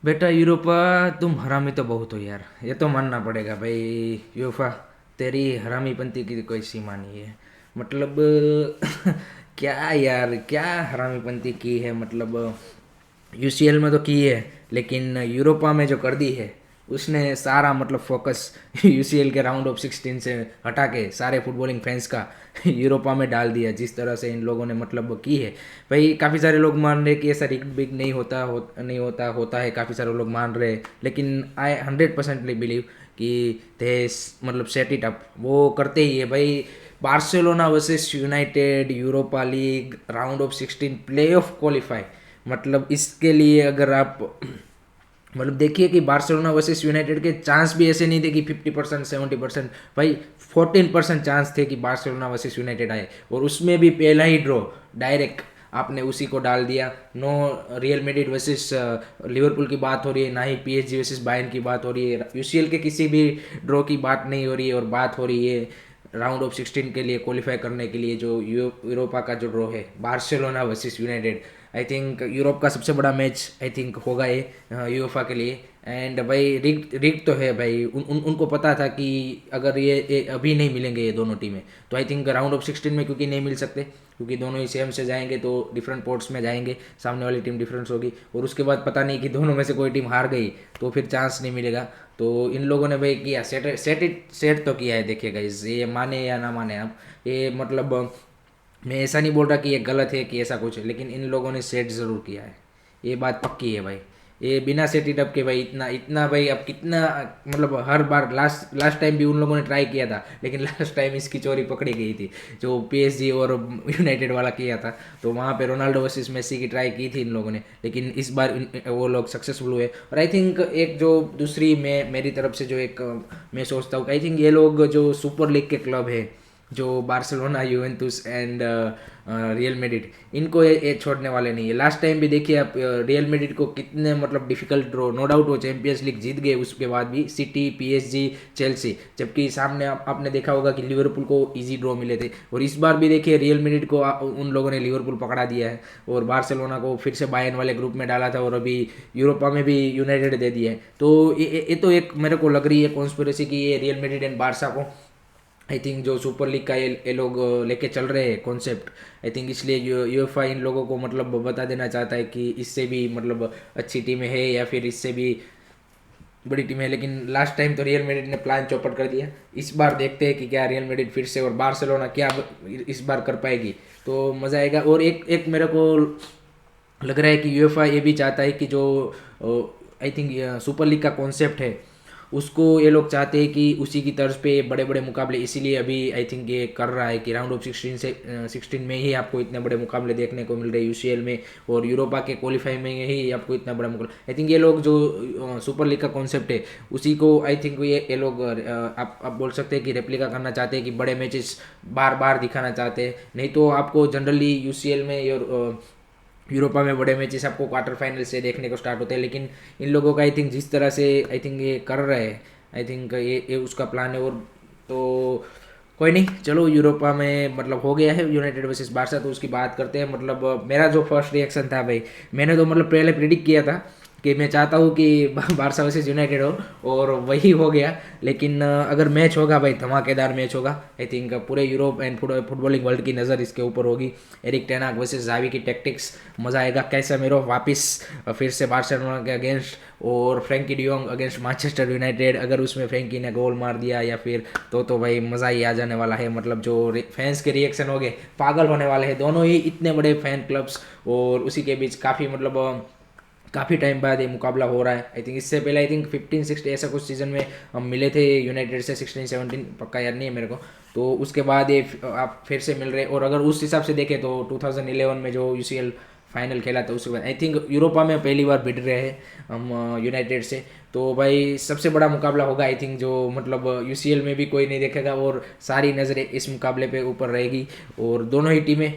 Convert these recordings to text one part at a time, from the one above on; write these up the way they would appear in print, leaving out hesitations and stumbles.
बेटा यूरोपा, तुम हरामी तो बहुत हो यार, ये तो मानना पड़ेगा भाई। यूफा, तेरी हरामीपंती की कोई सीमा नहीं है। मतलब क्या यार, क्या हरामीपंती की है मतलब। यूसीएल में तो की है, लेकिन यूरोपा में जो कर दी है उसने सारा मतलब फोकस यूसीएल के राउंड ऑफ 16 से हटा के सारे फुटबॉलिंग फैंस का यूरोपा में डाल दिया, जिस तरह से इन लोगों ने मतलब की है। भाई काफ़ी सारे लोग मान रहे कि ऐसा रिग बिग नहीं होता, नहीं होता, होता है, काफ़ी सारे लोग मान रहे हैं, लेकिन आई 100% बिलीव कि दे मतलब सेट इट अप, वो करते ही है भाई। Barcelona versus United, Europa league, round of 16, play of qualify, मतलब इसके लिए अगर आप मतलब देखिए कि बार्सिलोना वर्सेस यूनाइटेड के चांस भी ऐसे नहीं थे कि 50% 70%, भाई 14% चांस थे कि बार्सिलोना वर्सेस यूनाइटेड आए, और उसमें भी पहला ही ड्रॉ डायरेक्ट आपने उसी को डाल दिया। No Real Madrid versus Liverpool की बात हो रही है, ना ही पीएसजी वर्सेस बायर्न की बात हो रही है, यूसीएल के किसी भी ड्रॉ की बात नहीं हो रही है, और बात हो रही है राउंड ऑफ 16 के लिए क्वालिफाई करने के लिए जो यूरोपा का जो ड्रॉ है, Barcelona versus United. I think Europe का सबसे बड़ा मैच आई थिंक होगा ये यूएफए के लिए। एंड भाई रिग रिग तो है भाई, उनको पता था कि अगर ये अभी नहीं मिलेंगे ये दोनों टीमें, तो आई थिंक राउंड ऑफ 16 में क्योंकि नहीं मिल सकते, क्योंकि दोनों ही सेम से जाएंगे तो डिफरेंट पोर्ट्स में जाएंगे, सामने वाली टीम डिफरेंस होगी, और उसके बाद पता नहीं कि दोनों में से कोई टीम हार गई तो फिर चांस नहीं मिलेगा। तो इन लोगों ने भाई किया, सेट तो किया है। देखिएगा ये माने या ना माने आप, ये मतलब मैं ऐसा नहीं बोल रहा कि ये गलत है कि ऐसा कुछ है, लेकिन इन लोगों ने सेट ज़रूर किया है, ये बात पक्की है भाई। ये बिना सेट इट अप के भाई इतना इतना भाई अब कितना, मतलब हर बार लास्ट लास्ट टाइम भी उन लोगों ने ट्राई किया था, लेकिन लास्ट टाइम इसकी चोरी पकड़ी गई थी, जो पीएसजी और यूनाइटेड वाला किया था। तो वहाँ पे रोनाल्डो वर्सेस मेसी की ट्राई की थी इन लोगों ने, लेकिन इस बार वो लोग सक्सेसफुल हुए। और आई थिंक एक जो दूसरी मैं मेरी तरफ से जो एक मैं सोचता हूँ, आई थिंक ये लोग जो सुपर लीग के क्लब है, जो बार्सिलोना, यूवेंटुस एंड रियल मेड्रिड, इनको ये छोड़ने वाले नहीं है। लास्ट टाइम भी देखिए आप, रियल मेड्रिड को कितने मतलब डिफिकल्ट ड्रॉ, नो डाउट वो चैंपियंस लीग जीत गए, उसके बाद भी सिटी, पीएसजी, चेल्सी, जबकि सामने आपने देखा होगा कि लिवरपूल को इजी ड्रॉ मिले थे। और इस बार भी देखिए रियल मेड्रिड को उन लोगों ने लिवरपूल पकड़ा दिया है, और बार्सिलोना को फिर से बायर्न वाले ग्रुप में डाला था, और अभी यूरोपा में भी यूनाइटेड दे दिया है। तो ये तो एक मेरे को लग रही है कॉन्स्पिरेसी कि ये रियल मेड्रिड एंड बारसा को आई थिंक जो सुपर लीग का ये लोग लेके चल रहे हैं कॉन्सेप्ट, आई थिंक इसलिए यूएफए इन लोगों को मतलब बता देना चाहता है कि इससे भी मतलब अच्छी टीमें है या फिर इससे भी बड़ी टीम है। लेकिन लास्ट टाइम तो रियल मैड्रिड ने प्लान चौपट कर दिया, इस बार देखते हैं कि क्या रियल मैड्रिड फिर से और बार्सिलोना क्या इस बार कर पाएगी, तो मज़ा आएगा। और एक एक मेरे को लग रहा है कि यूएफए ये भी चाहता है कि जो आई थिंक सुपर लीग का कॉन्सेप्ट है, उसको ये लोग चाहते हैं कि उसी की तर्ज पे बड़े बड़े मुकाबले, इसीलिए अभी आई थिंक ये कर रहा है कि राउंड ऑफ 16 से 16 में ही आपको इतने बड़े मुकाबले देखने को मिल रहे हैं यूसीएल में, और यूरोपा के क्वालिफाई में ही आपको इतना बड़ा मुकाबला। आई थिंक ये लोग जो सुपर लीग का कॉन्सेप्ट है, उसी को आई थिंक ये लोग आप बोल सकते हैं कि रेप्लिका करना चाहते हैं, कि बड़े मैचेस बार बार दिखाना चाहते हैं। नहीं तो आपको जनरली यूसीएल में और यूरोपा में बड़े मैचेस आपको क्वार्टर फाइनल से देखने को स्टार्ट होते हैं, लेकिन इन लोगों का आई थिंक जिस तरह से आई थिंक ये कर रहे हैं, आई थिंक ये उसका प्लान है। और तो कोई नहीं, चलो यूरोपा में मतलब हो गया है यूनाइटेड वर्सेस बारसा, तो उसकी बात करते हैं। मतलब मेरा जो फर्स्ट रिएक्शन था भाई, मैंने तो मतलब पहले प्रिडिक्ट किया था कि मैं चाहता हूँ कि बारसा वर्सेस यूनाइटेड हो, और वही हो गया। लेकिन अगर मैच होगा भाई, धमाकेदार मैच होगा। आई थिंक पूरे यूरोप एंड फुटबॉलिंग वर्ल्ड की नज़र इसके ऊपर होगी। एरिक टेनाक वर्सेस जावी की टैक्टिक्स, मज़ा आएगा। कैसेमीरो वापस फिर से बार्सिलोना के अगेंस्ट, और Frenkie de Jong against Manchester United, अगर उसमें फ्रैंकी ने गोल मार दिया या फिर तो भाई मज़ा ही आ जाने वाला है। मतलब जो फैंस के रिएक्शन हो गए, पागल होने वाले हैं दोनों ही इतने बड़े फैन क्लब्स, और उसी के बीच काफ़ी मतलब काफ़ी टाइम बाद ये मुकाबला हो रहा है। आई थिंक इससे पहले आई थिंक 15-16 ऐसा कुछ सीजन में हम मिले थे यूनाइटेड से, 16-17 पक्का याद नहीं है मेरे को। तो उसके बाद ये आप फिर से मिल रहे, और अगर उस हिसाब से देखें तो 2011 में जो यूसीएल फाइनल खेला था, उसके बाद आई थिंक यूरोपा में पहली बार भिड़ रहे हैं हम यूनाइटेड से। तो भाई सबसे बड़ा मुकाबला होगा आई थिंक, जो मतलब यूसीएल में भी कोई नहीं देखेगा, और सारी नज़रें इस मुकाबले पे ऊपर रहेगी। और दोनों ही टीमें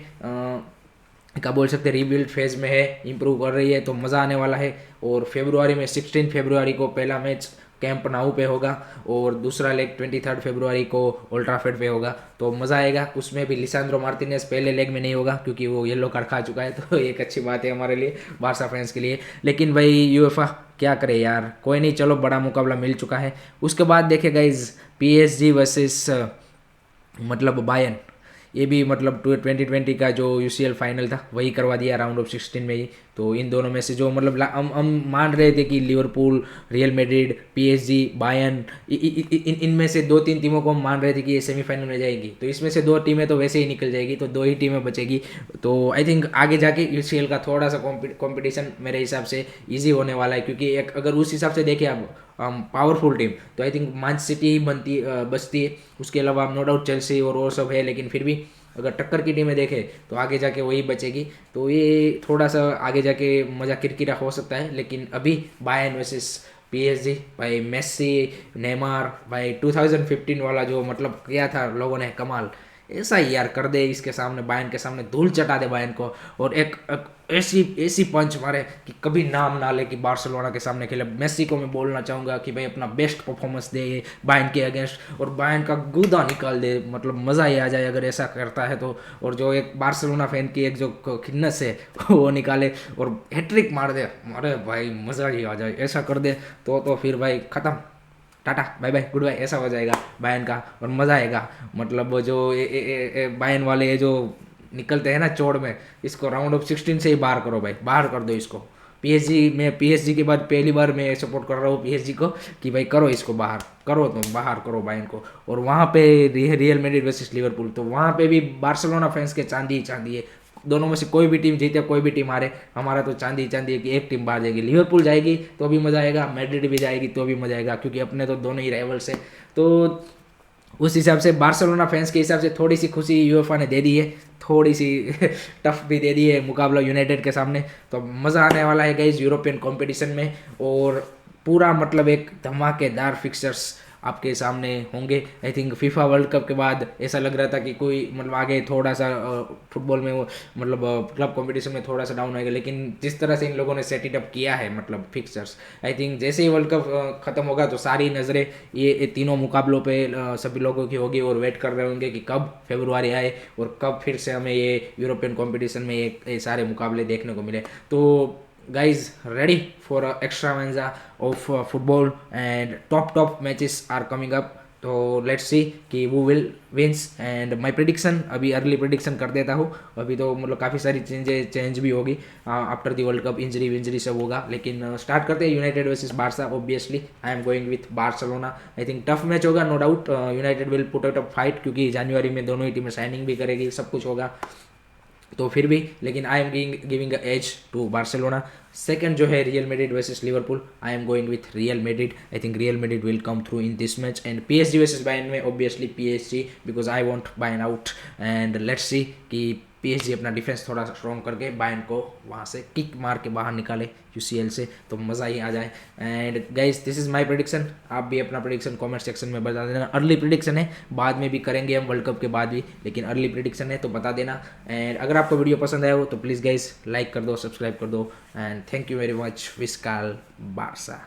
क्या बोल सकते हैं, रीबिल्ड फेज में है, इंप्रूव कर रही है, तो मज़ा आने वाला है। और फेब्रुआरी में 16 फरवरी को पहला मैच कैंप नाउ पे होगा, और दूसरा लेग 23 फरवरी को ओल्ड ट्रैफर्ड पे होगा, तो मज़ा आएगा। उसमें भी लिसांड्रो मार्टिनेज पहले लेग में नहीं होगा, क्योंकि वो येलो कार्ड खा चुका है, तो एक अच्छी बात है हमारे लिए, बारसा फैंस के लिए। लेकिन भाई यूएफा क्या करे यार, कोई नहीं, चलो बड़ा मुकाबला मिल चुका है। उसके बाद देखे गाइज PSG वर्सेस मतलब बायन, ये भी मतलब 2020 का जो UCL फाइनल था वही करवा दिया राउंड ऑफ 16 में ही। तो इन दोनों में से जो मतलब हम मान रहे थे कि Liverpool, real Madrid, PSG, Bayern, इनमें से 2-3 टीमों को हम मान रहे थे कि ये सेमीफाइनल में जाएगी, तो इसमें से 2 टीमें तो वैसे ही निकल जाएगी, तो 2 ही टीमें बचेगी। तो आई थिंक आगे जाके UCL का थोड़ा सा कंपटीशन मेरे हिसाब से ईजी होने वाला है, क्योंकि एक अगर उस हिसाब से देखें आप पावरफुल टीम तो आई थिंक मैन सिटी ही बचती है। उसके अलावा नो डाउट चेल्सी और वो सब है, लेकिन फिर भी अगर टक्कर की टीमें देखें तो आगे जाके वही बचेगी। तो ये थोड़ा सा आगे जाके मज़ा किरकिरा हो सकता है, लेकिन अभी बायर्न वर्सेस PSG, भाई मेसी, नेमार, भाई 2015 वाला जो मतलब किया था लोगों ने कमाल, ऐसा ही यार कर दे इसके सामने, बायर्न के सामने धूल चटा दे बायर्न को, और एक ऐसी ऐसी पंच मारे कि कभी नाम ना ले कि बार्सिलोना के सामने खेले। मेसी को मैं बोलना चाहूँगा कि भाई अपना बेस्ट परफॉर्मेंस दे बायर्न के अगेंस्ट, और बायर्न का गूदा निकाल दे, मतलब मज़ा ही आ जाए अगर ऐसा करता है तो। और जो एक बार्सिलोना फैन की एक जो खिन्नस है वो निकाले और हैट्रिक मार दे, अरे भाई मज़ा ही आ जाए, ऐसा कर दे तो फिर भाई ख़त्म, ta-ta bye bye goodbye, ऐसा हो जाएगा बायन का, और मज़ा आएगा। मतलब वो जो बायन वाले ये जो निकलते हैं ना चौड़ में, इसको राउंड ऑफ 16 से ही बाहर करो भाई, बाहर कर दो इसको। PSG के बाद पहली बार मैं सपोर्ट कर रहा हूँ PSG को कि भाई करो इसको बाहर, करो तो बाहर करो बायन को। और वहाँ पे रियल मैड्रिड वर्सेस लिवरपूल, तो वहाँ पे भी बार्सिलोना फैंस के चांदी ही चांदी है। दोनों में से कोई भी टीम जीते कोई भी टीम हारे, हमारा तो चांदी चांदी है कि एक टीम बाहर जाएगी। लिवरपूल जाएगी तो भी मज़ा आएगा, मैड्रिड भी जाएगी तो भी मज़ा आएगा, क्योंकि अपने तो दोनों ही राइवल्स हैं। तो उस हिसाब से बार्सिलोना फैंस के हिसाब से थोड़ी सी खुशी यूएफए ने दे दी है, थोड़ी सी टफ भी दे दी है मुकाबला यूनाइटेड के सामने। तो मज़ा आने वाला है गाइस यूरोपियन कंपटीशन में, और पूरा मतलब एक धमाकेदार फिक्सर्स आपके सामने होंगे। I think FIFA world cup के बाद ऐसा लग रहा था कि कोई मतलब आगे थोड़ा सा फुटबॉल में वो मतलब क्लब कंपटीशन में थोड़ा सा डाउन आएगा, लेकिन जिस तरह से इन लोगों ने सेट इट अप किया है मतलब फिक्सर्स, आई थिंक जैसे ही वर्ल्ड कप खत्म होगा तो सारी नज़रें ये तीनों मुकाबलों पे सभी लोगों की होगी, और वेट कर रहे होंगे कि कब फरवरी आए और कब फिर से हमें ये यूरोपियन कंपटीशन में ये सारे मुकाबले देखने को मिले। तो guys, ready for a extravaganza of football, and top matches are coming up, तो लेट्स सी कि वो will wins. And my prediction, अभी अर्ली प्रिडिक्शन कर देता हूँ, अभी तो मतलब काफ़ी सारी चेंज भी होगी after the world cup, injury सब होगा, लेकिन स्टार्ट करते हैं United versus Barca. Obviously I am going with Barcelona. I think tough match होगा no doubt, United will put out a fight, क्योंकि जनवरी में दोनों ही टीमें साइनिंग भी करेगी, सब कुछ होगा, तो फिर भी लेकिन I am giving a edge to Barcelona. Second जो है Real Madrid versus Liverpool, I am going with Real Madrid. I think Real Madrid will come through in this match. And PSG versus Bayern में obviously PSG, because I want Bayern out. And let's see कि PSG अपना defence थोड़ा सा strong करके Bayern को वहाँ से kick मार के बाहर निकाले UCL से, तो मज़ा ही आ जाए। And guys this is my prediction, आप भी अपना प्रेडिक्शन कमेंट सेक्शन में बता देना। अर्ली प्रेडिक्शन है, बाद में भी करेंगे हम वर्ल्ड कप के बाद भी, लेकिन अर्ली प्रेडिक्शन है तो बता देना। एंड अगर आपको वीडियो पसंद आया हो तो प्लीज़ गाइस लाइक कर दो, सब्सक्राइब कर दो, and thank you very much. विस्काल बारसा।